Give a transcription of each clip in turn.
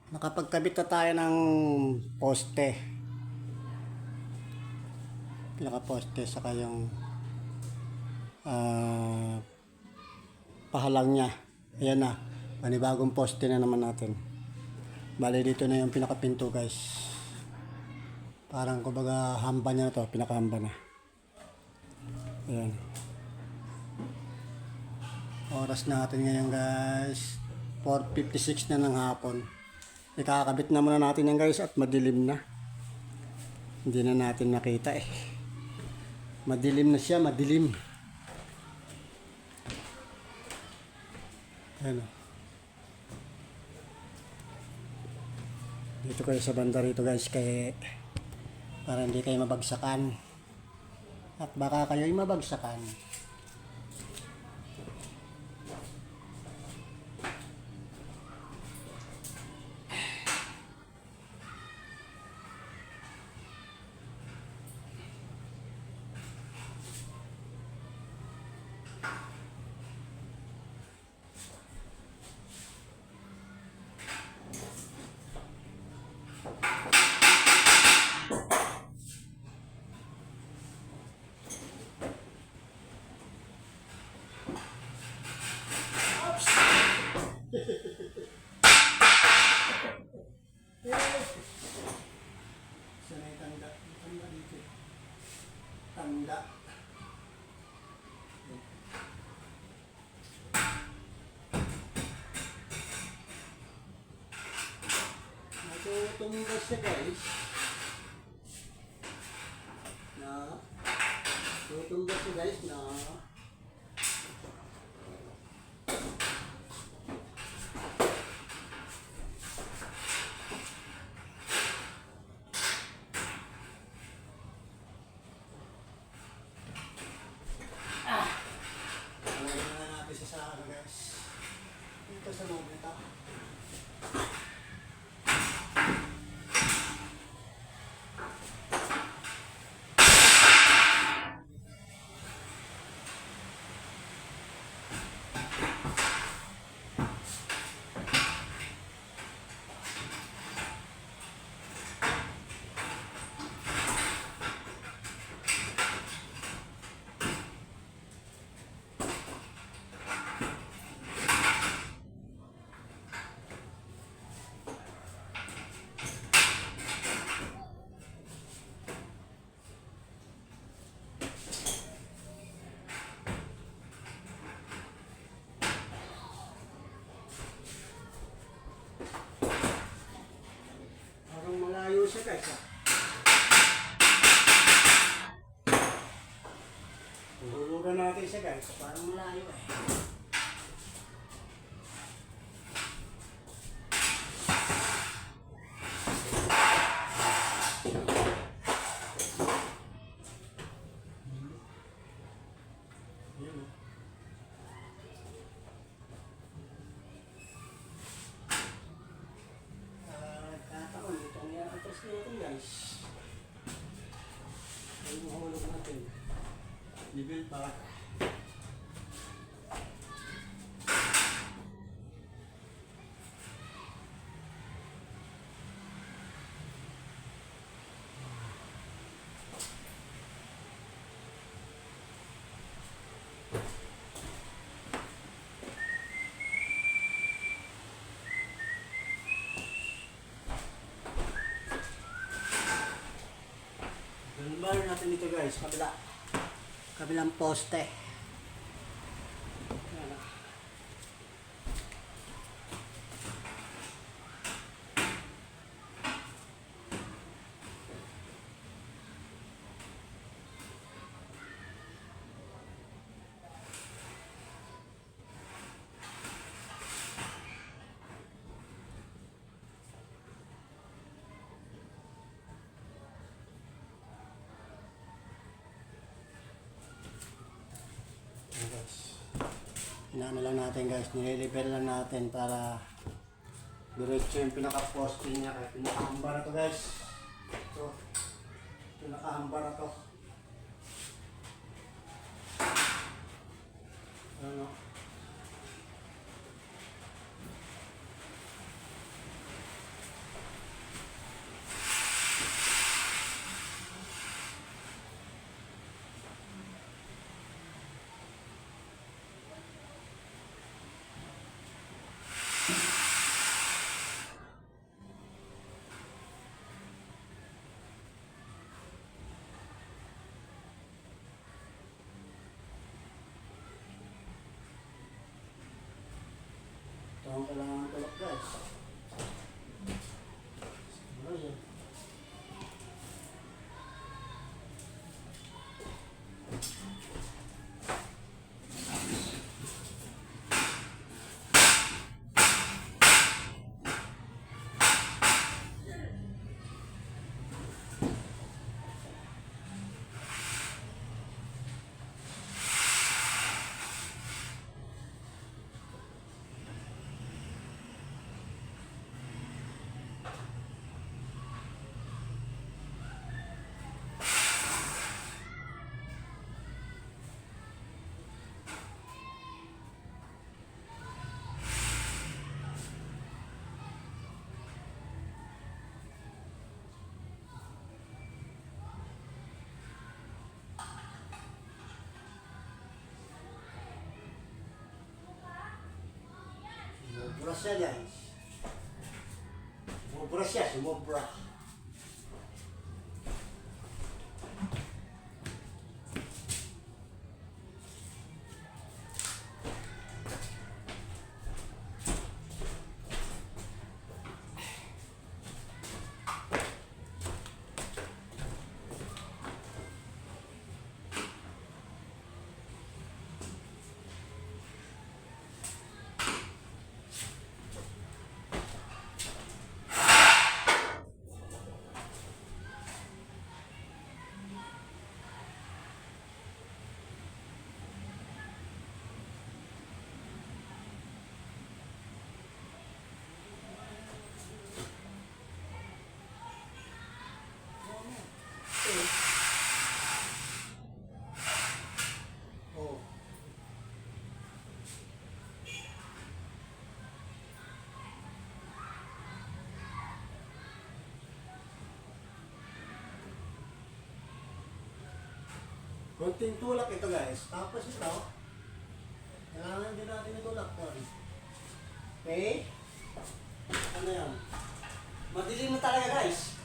Nakapagkabit na tayo ng poste. Pinaka-poste saka yung pahalang niya. Ayan na. Panibagong poste na naman natin. Bale dito na yung pinakapinto guys. Parang kumbaga hamba niya na to. Pinakahamba na. Ayan. Oras natin ngayon guys. 4:56 na ng hapon. Ikakabit na muna natin yan guys at madilim na. Hindi na natin nakita eh. Madilim na siya, madilim. Ayan o. Dito kayo sa banda rito guys kaya para hindi kayo mabagsakan. At baka kayo'y mabagsakan. Sanay tanda. Tanda dito. Tanda. Natutumbas siya guys. Na. Tutumbas siya guys na. Ito sa loob nito. Malayo siya guys ha. Hulugan natin siya guys. Parang malayo eh. Natin guys. Ayun yung hulog natin. Level pa. Bar natin dito guys, kabilang poste. Inaano lang natin guys, nililiver lang natin para diretso yung pinaka-poste niya. Kaya pinakahamba na to guys. So, pinakahamba na to. Ano? Ito ang kailangan ng tulak guys. Ano yan? Sumobra siya guys. Sumobra siya, sumobra. Oh. Kunting tulak ito guys. Tapos ito, kailangan din natin itulak po. Okay? Ano yan? Madilim na talaga guys.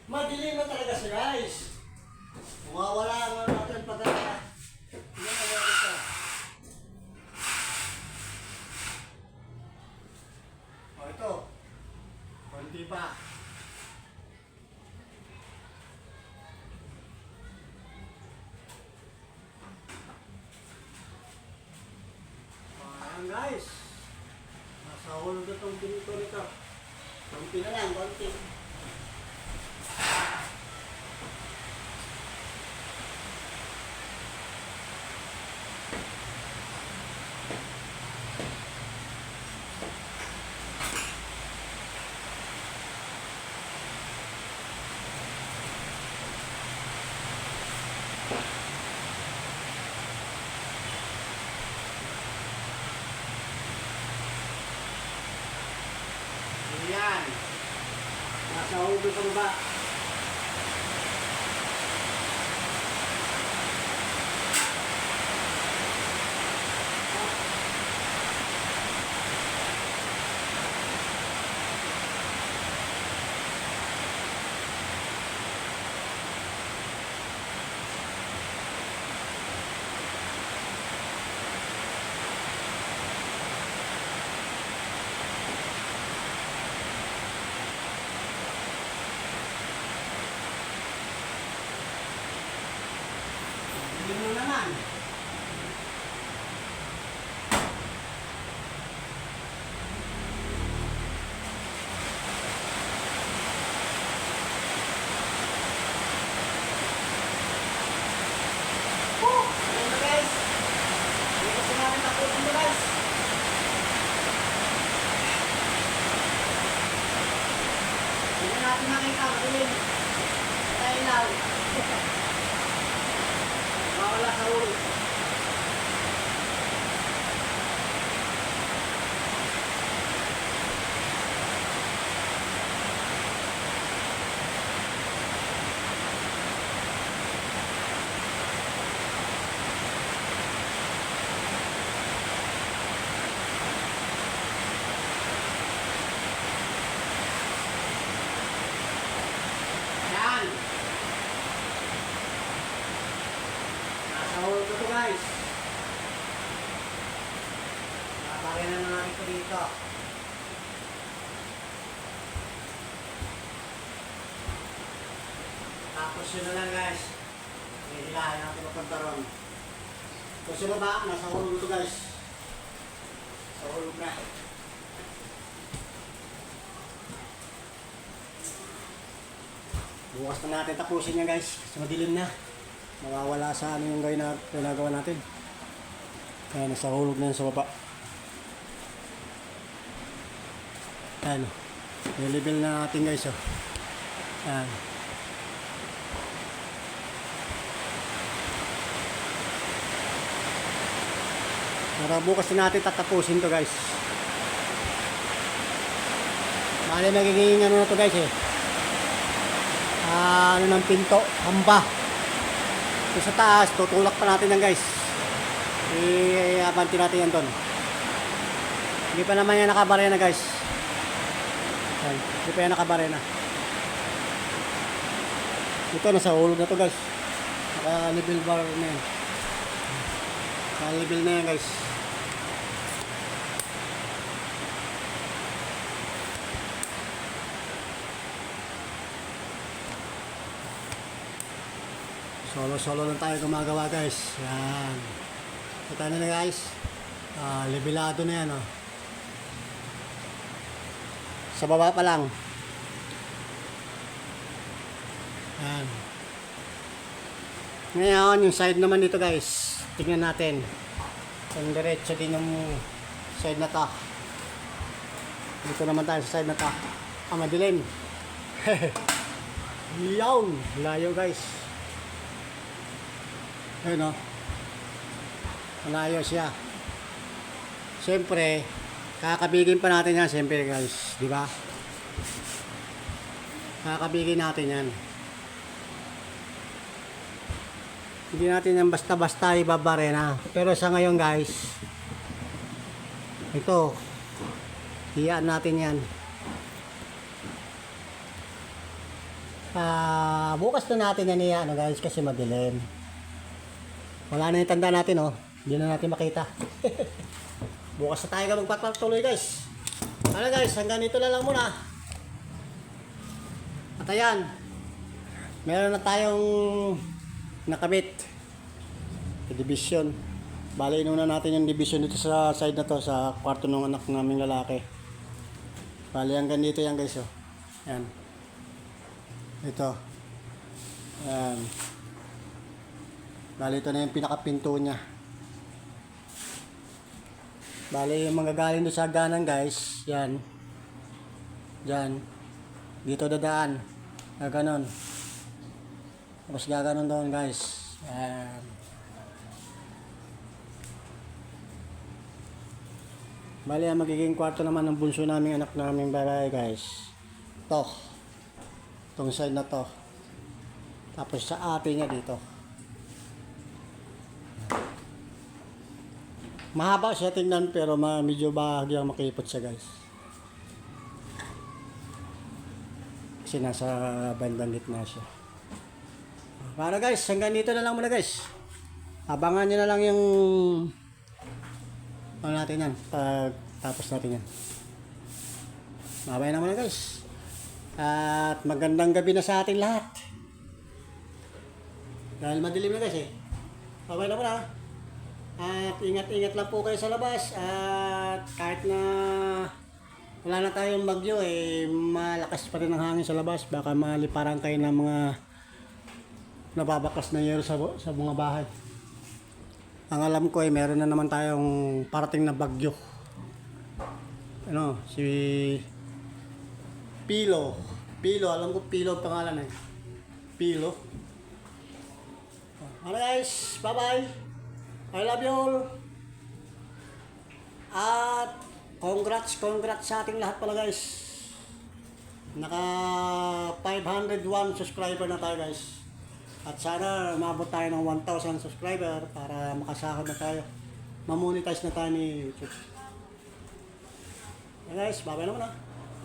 Madilim na talaga siya guys. Mawawala ang natin pagkaka. Yan ang ito. O ito. Konti pa. Ayan guys. Nasa hulog itong pinito nito. Konti na lang, konti. Ayan. Nasa hulog sa baba. Hindi mo naman. Ayan na guys. Hindi kasi namin takutin mo guys. Hindi natin nakita. Madilim. Kaya ilaw. Mawala sa ulo. guys. Nakapagay na natin ito dito. Tapos yun na lang guys. Hihilahin natin papunta ron. Tapos yung baba, nasa hulog ito guys. Sa hulog na. Bukas na natin tapusin yan guys. Kasi madilim na. Mawawala sa ano yung ginagawa natin. Kaya nasa hulog na yan sa baba. Ayan. Nilibel na natin guys. Oh. Ayan. Para bukas na natin tatapusin to guys. Bale magiging ano na to guys eh. Ano ng pinto, hamba. So, sa taas, tutulak pa natin yan guys. I-abanti natin yan doon. Hindi pa naman yan nakabarena guys. Ayan, hindi pa yan nakabarena. Ito, nasa hulog na to guys. Naka-level bar na yan. Naka-level na yan guys. Solo-solo lang tayo gumagawa guys. Yan. Kita na guys. Levelado na yan. Oh. Sa baba pa lang. Yan. Ngayon, yung side naman dito guys. Tingnan natin. Yung diretso din yung side na to. Dito naman tayo sa side na to. Madilim. Yawn. Layo guys. Ayun o. Malayo siya. Siyempre, kakabigin pa natin yan. Siyempre guys. Di ba? Kakabigin natin yan. Hindi natin yan basta-basta ibabarena. Pero sa ngayon guys, ito, hiyaan natin yan. Bukas na natin yan hiyaan guys kasi madilim. Wala na yung tanda natin, oh. Hindi na natin makita. Bukas na tayo ka magpapatuloy, guys. Ano, guys, hanggang dito na lang muna. At ayan, meron na tayong nakabit. Division. Bale, inuna natin yung division dito sa side na to, sa kwarto ng anak naming lalaki. Bale, hanggang dito yan, guys, oh. Ayan. Ito. Ayan. Bali, ito na yung pinakapinto niya. Bali, yung mga galing doon sa hagdanan guys, yan. Diyan. Dito dadaan. Gaganon. Tapos gaganon doon guys. Yan. Bali, ang magiging kwarto naman ng bunso naming anak naming babae guys. Ito. Itong side na to. Tapos sa ate niya dito. Mahaba siya tingnan pero medyo bahagyang makipot siya guys. Kasi nasa bandang gitna siya. Para guys, hanggang dito na lang muna guys. Abangan nyo na lang yung ano natin yan. Tapos natin yan. Mabay na muna guys. At magandang gabi na sa ating lahat. Dahil madilim na guys eh. Mabay na muna. At ingat-ingat lang po kayo sa labas. At kahit na wala na tayong bagyo eh, malakas pa rin ang hangin sa labas. Baka maliparan kayo ng mga nababakas na yero sa mga bahay. Ang alam ko eh, meron na naman tayong parating na bagyo. Ano, si Pilo. Alam ko Pilo ang pangalan eh. Pilo. Alright guys, bye-bye. I love you all. At congrats sa ating lahat pala guys. Naka 501 subscriber na tayo guys. At sana maabot tayo ng 1,000 subscriber para makasahod na tayo. Mamonetize na tayo ni YouTube. Okay guys, bye-bye na muna.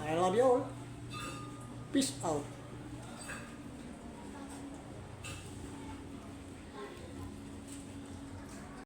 I love you all. Peace out.